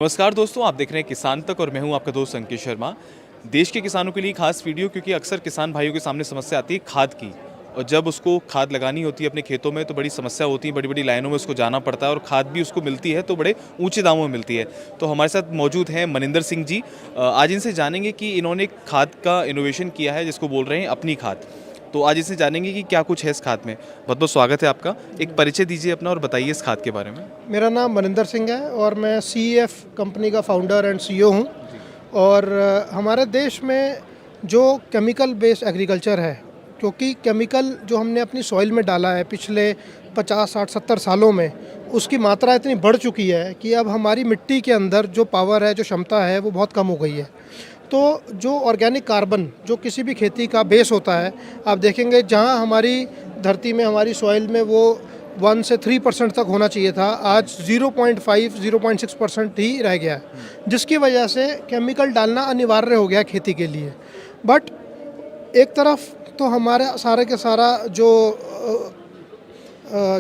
नमस्कार दोस्तों, आप देख रहे हैं किसान तक और मैं हूं आपका दोस्त अंकित शर्मा। देश के किसानों के लिए खास वीडियो, क्योंकि अक्सर किसान भाइयों के सामने समस्या आती है खाद की। और जब उसको खाद लगानी होती है अपने खेतों में तो बड़ी समस्या होती है, बड़ी बड़ी लाइनों में उसको जाना पड़ता है और खाद भी उसको मिलती है तो बड़े ऊंचे दामों में मिलती है। तो हमारे साथ मौजूद हैं मनिंदर सिंह जी। आज इनसे जानेंगे कि इन्होंने खाद का इनोवेशन किया है जिसको बोल रहे हैं अपनी खाद। तो आज इससे जानेंगे कि क्या कुछ है इस खाद में। बहुत बहुत स्वागत है आपका। एक परिचय दीजिए अपना और बताइए इस खाद के बारे में। मेरा नाम मनिंदर सिंह है और मैं सीएफ कंपनी का फाउंडर एंड सीईओ हूँ। और हमारे देश में जो केमिकल बेस्ड एग्रीकल्चर है, क्योंकि केमिकल जो हमने अपनी सॉइल में डाला है पिछले 50 60 70 सालों में, उसकी मात्रा इतनी बढ़ चुकी है कि अब हमारी मिट्टी के अंदर जो पावर है, जो क्षमता है, वो बहुत कम हो गई है। तो जो ऑर्गेनिक कार्बन जो किसी भी खेती का बेस होता है, आप देखेंगे जहाँ हमारी धरती में, हमारी सॉइल में वो 1 से 3% तक होना चाहिए था, आज 0.5-0.6% ही रह गया है, जिसकी वजह से केमिकल डालना अनिवार्य हो गया खेती के लिए। बट एक तरफ तो हमारा सारे के सारा जो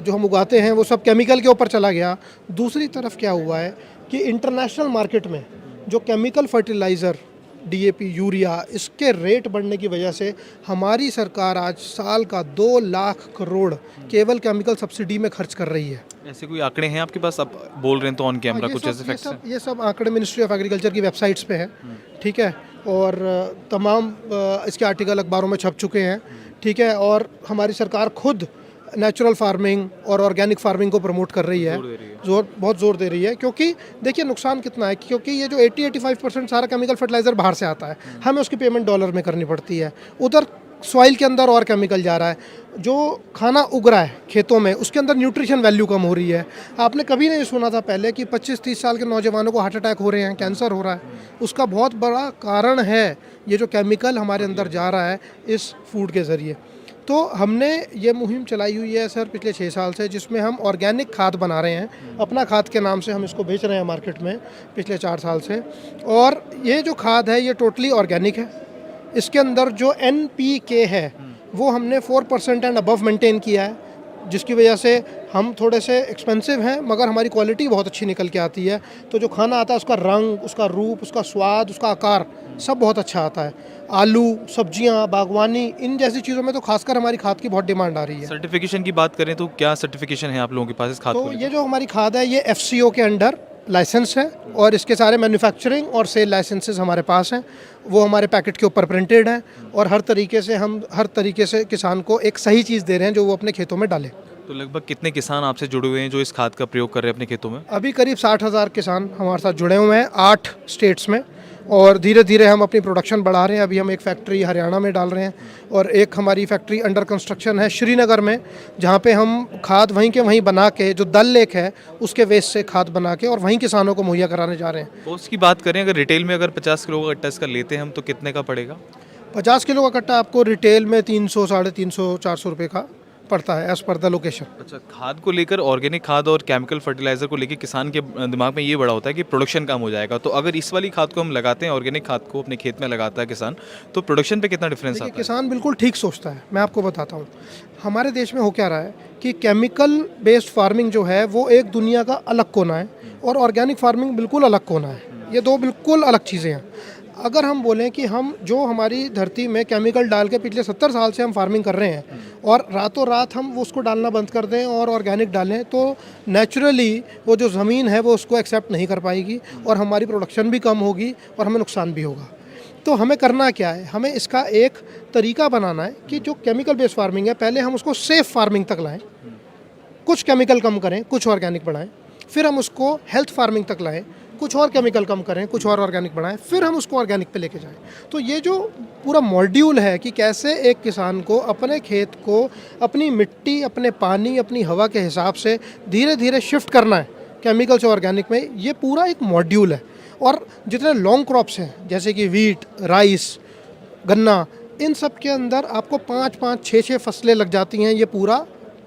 हम उगाते हैं वो सब केमिकल के ऊपर चला गया। दूसरी तरफ क्या हुआ है कि इंटरनेशनल मार्केट में जो केमिकल फर्टिलाइज़र, डीएपी, यूरिया, इसके रेट बढ़ने की वजह से हमारी सरकार आज साल का 2 लाख करोड़ केवल केमिकल सब्सिडी में खर्च कर रही है। ऐसे कोई आंकड़े हैं आपके पास, आप बोल रहे हैं तो ऑन कैमरा कुछ ऐसे फैक्ट्स हैं? ये सब आंकड़े मिनिस्ट्री ऑफ एग्रीकल्चर की वेबसाइट्स पे है, ठीक है। और तमाम इसके आर्टिकल अखबारों में छप चुके हैं, ठीक है। और हमारी सरकार खुद नेचुरल फार्मिंग और ऑर्गेनिक फार्मिंग को प्रमोट कर रही है, बहुत ज़ोर दे रही है। क्योंकि देखिए नुकसान कितना है, क्योंकि ये जो 80-85% सारा केमिकल फर्टिलाइज़र बाहर से आता है, हमें उसकी पेमेंट डॉलर में करनी पड़ती है। उधर सॉइल के अंदर और केमिकल जा रहा है, जो खाना उग रहा है खेतों में उसके अंदर न्यूट्रिशन वैल्यू कम हो रही है। आपने कभी नहीं सुना था पहले कि 25-30 साल के नौजवानों को हार्ट अटैक हो रहे हैं, कैंसर हो रहा है। उसका बहुत बड़ा कारण है ये जो केमिकल हमारे अंदर जा रहा है इस फूड के ज़रिए। तो हमने ये मुहिम चलाई हुई है सर पिछले 6 साल से, जिसमें हम ऑर्गेनिक खाद बना रहे हैं। अपना खाद के नाम से हम इसको बेच रहे हैं मार्केट में पिछले 4 साल से। और ये जो खाद है ये टोटली ऑर्गेनिक है। इसके अंदर जो NPK है वो हमने 4% एंड अबव मेंटेन किया है, जिसकी वजह से हम थोड़े से एक्सपेंसिव हैं मगर हमारी क्वालिटी बहुत अच्छी निकल के आती है। तो जो खाना आता है उसका रंग, उसका रूप, उसका स्वाद, उसका आकार सब बहुत अच्छा आता है। आलू, सब्जियां, बागवानी, इन जैसी चीज़ों में तो खासकर हमारी खाद की बहुत डिमांड आ रही है। सर्टिफिकेशन की बात करें तो क्या सर्टिफिकेशन है आप लोगों के पास इस खाद तो को लेकर? ये जो हमारी खाद है ये FCO के अंडर लाइसेंस है और इसके सारे मैन्युफैक्चरिंग और सेल लाइसेंसेस हमारे पास हैं। वो हमारे पैकेट के ऊपर प्रिंटेड हैं और हर तरीके से किसान को एक सही चीज़ दे रहे हैं जो वो अपने खेतों में डाले। तो लगभग कितने किसान आपसे जुड़े हुए हैं जो इस खाद का प्रयोग कर रहे हैं अपने खेतों में? अभी करीब 60,000 किसान हमारे साथ जुड़े हुए हैं 8 स्टेट्स में। और धीरे धीरे हम अपनी प्रोडक्शन बढ़ा रहे हैं। अभी हम एक फैक्ट्री हरियाणा में डाल रहे हैं और एक हमारी फैक्ट्री अंडर कंस्ट्रक्शन है श्रीनगर में, जहाँ पे हम खाद वहीं के वहीं बना के, जो दल लेक है उसके वेस्ट से खाद बना के और वहीं किसानों को मुहैया कराने जा रहे हैं। कॉस्ट की बात करें, अगर रिटेल में अगर 50 किलो का कट्टा इसका लेते हैं हम तो कितने का पड़ेगा? 50 किलो का कट्टा आपको रिटेल में 300, 350, 400 रुपये का पड़ता है एज़ पर द लोकेशन। अच्छा, खाद को लेकर, ऑर्गेनिक खाद और केमिकल फर्टिलाइजर को लेकर किसान के दिमाग में ये बड़ा होता है कि प्रोडक्शन कम हो जाएगा। तो अगर इस वाली खाद को हम लगाते हैं, ऑर्गेनिक खाद को अपने खेत में लगाता है किसान, तो प्रोडक्शन पे कितना डिफरेंस आता है? किसान बिल्कुल ठीक सोचता है। मैं आपको बताता हूँ हमारे देश में हो क्या रहा है कि केमिकल बेस्ड फार्मिंग जो है वो एक दुनिया का अलग कोना है और ऑर्गेनिक फार्मिंग बिल्कुल अलग कोना है। ये दो बिल्कुल अलग चीज़ें हैं। अगर हम बोलें कि हम जो हमारी धरती में केमिकल डाल के पिछले 70 साल से हम फार्मिंग कर रहे हैं और रातों रात हम वो उसको डालना बंद कर दें और ऑर्गेनिक डालें, तो नेचुरली वो जो ज़मीन है वो उसको एक्सेप्ट नहीं कर पाएगी और हमारी प्रोडक्शन भी कम होगी और हमें नुकसान भी होगा। तो हमें करना क्या है, हमें इसका एक तरीका बनाना है कि जो केमिकल बेस्ड फार्मिंग है पहले हम उसको सेफ़ फार्मिंग तक लाएँ, कुछ केमिकल कम करें, कुछ ऑर्गेनिक बढ़ाएं, फिर हम उसको हेल्थ फार्मिंग तक लाएं, कुछ और केमिकल कम करें, कुछ और ऑर्गेनिक बढ़ाएं, फिर हम उसको ऑर्गेनिक पे लेके जाएं। तो ये जो पूरा मॉड्यूल है कि कैसे एक किसान को अपने खेत को अपनी मिट्टी, अपने पानी, अपनी हवा के हिसाब से धीरे धीरे शिफ्ट करना है केमिकल से ऑर्गेनिक में, ये पूरा एक मॉड्यूल है। और जितने लॉन्ग क्रॉप्स हैं जैसे कि वीट, राइस, गन्ना, इन सब के अंदर आपको 5-5, 6-6 फसलें लग जाती हैं ये पूरा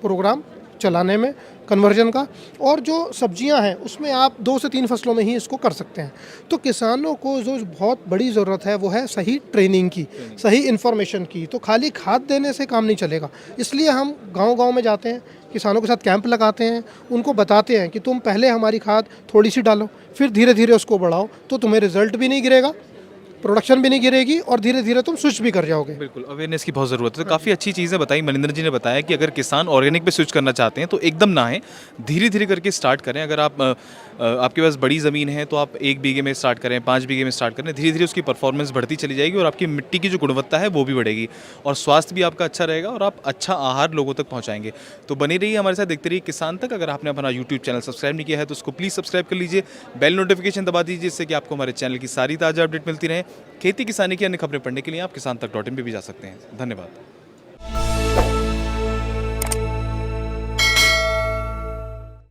प्रोग्राम चलाने में। कन्वर्जन का, और जो सब्जियां हैं उसमें आप 2 से 3 फसलों में ही इसको कर सकते हैं। तो किसानों को जो बहुत बड़ी ज़रूरत है वो है सही ट्रेनिंग की, सही इन्फॉर्मेशन की। तो खाली खाद देने से काम नहीं चलेगा, इसलिए हम गांव-गांव में जाते हैं, किसानों के साथ कैंप लगाते हैं, उनको बताते हैं कि तुम पहले हमारी खाद थोड़ी सी डालो, फिर धीरे धीरे उसको बढ़ाओ, तो तुम्हें रिजल्ट भी नहीं गिरेगा, प्रोडक्शन भी नहीं गिरेगी, और धीरे धीरे तुम स्विच भी कर जाओगे। बिल्कुल, अवेयरनेस की बहुत ज़रूरत है। तो काफ़ी अच्छी चीज़ें बताई मनिंदर जी ने, बताया कि अगर किसान ऑर्गेनिक पे स्विच करना चाहते हैं तो एकदम ना आएँ, धीरे-धीरे करके स्टार्ट करें। अगर आप आपके पास बड़ी ज़मीन है तो आप 1 बीघे में स्टार्ट करें, 5 बीघे में स्टार्ट करें, धीरे-धीरे उसकी परफॉर्मेंस बढ़ती चली जाएगी और आपकी मिट्टी की जो गुणवत्ता है वो भी बढ़ेगी और स्वास्थ्य भी आपका अच्छा रहेगा और आप अच्छा आहार लोगों तक पहुँचाएँगे। तो बने रहिए हमारे साथ, देखते रहिए किसान तक। अगर आपने अपना यूट्यूब चैनल सब्सक्राइब नहीं किया है तो उसको प्लीज़ सब्सक्राइब कर लीजिए, बेल नोटिफिकेशन दबा दीजिए, जिससे कि आपको हमारे चैनल की सारी ताज़ा अपडेट मिलती रहे। खेती किसानी की अन्य खबरें पढ़ने के लिए आप किसान तक .in पे भी जा सकते हैं। धन्यवाद।